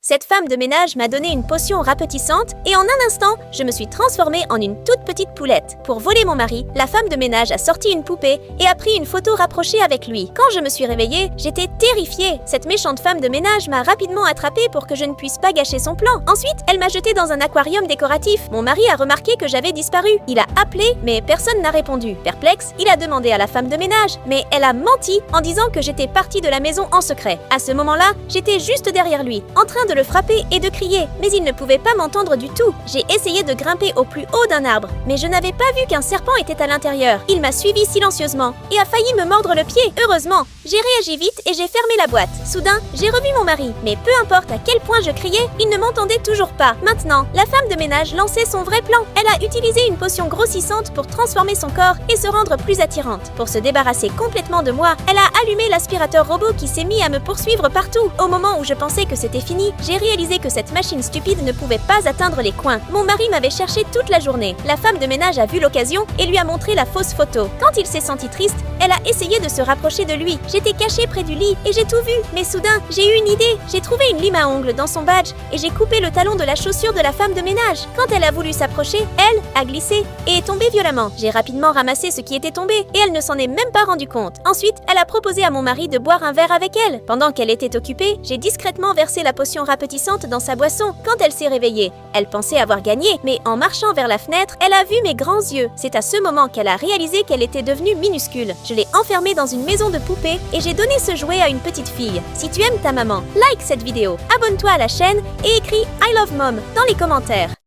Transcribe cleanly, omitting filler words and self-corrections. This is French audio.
Cette femme de ménage m'a donné une potion rapetissante et en un instant, je me suis transformée en une toute petite poulette. Pour voler mon mari, la femme de ménage a sorti une poupée et a pris une photo rapprochée avec lui. Quand je me suis réveillée, j'étais terrifiée. Cette méchante femme de ménage m'a rapidement attrapée pour que je ne puisse pas gâcher son plan. Ensuite, elle m'a jetée dans un aquarium décoratif. Mon mari a remarqué que j'avais disparu. Il a appelé, mais personne n'a répondu. Perplexe, il a demandé à la femme de ménage, mais elle a menti en disant que j'étais partie de la maison en secret. À ce moment-là, j'étais juste derrière lui, en train de le frapper et de crier, mais il ne pouvait pas m'entendre du tout. J'ai essayé de grimper au plus haut d'un arbre, mais je n'avais pas vu qu'un serpent était à l'intérieur. Il m'a suivi silencieusement et a failli me mordre le pied. Heureusement, j'ai réagi vite et j'ai fermé la boîte. Soudain, j'ai revu mon mari, mais peu importe à quel point je criais, il ne m'entendait toujours pas. Maintenant, la femme de ménage lançait son vrai plan. Elle a utilisé une potion grossissante pour transformer son corps et se rendre plus attirante. Pour se débarrasser complètement de moi, elle a allumé l'aspirateur robot qui s'est mis à me poursuivre partout. Au moment où je pensais que c'était fini, j'ai réalisé que cette machine stupide ne pouvait pas atteindre les coins. Mon mari m'avait cherché toute la journée. La femme de ménage a vu l'occasion et lui a montré la fausse photo. Quand il s'est senti triste, elle a essayé de se rapprocher de lui. J'étais cachée près du lit et j'ai tout vu. Mais soudain, j'ai eu une idée. J'ai trouvé une lime à ongles dans son badge et j'ai coupé le talon de la chaussure de la femme de ménage. Quand elle a voulu s'approcher, elle a glissé et est tombée violemment. J'ai rapidement ramassé ce qui était tombé et elle ne s'en est même pas rendu compte. Ensuite, elle a proposé à mon mari de boire un verre avec elle. Pendant qu'elle était occupée, j'ai discrètement versé la potion rapetissante dans sa boisson. Quand elle s'est réveillée, elle pensait avoir gagné, mais en marchant vers la fenêtre, elle a vu mes grands yeux. C'est à ce moment qu'elle a réalisé qu'elle était devenue minuscule. Je l'ai enfermée dans une maison de poupées et j'ai donné ce jouet à une petite fille. Si tu aimes ta maman, like cette vidéo, abonne-toi à la chaîne et écris I love mom dans les commentaires.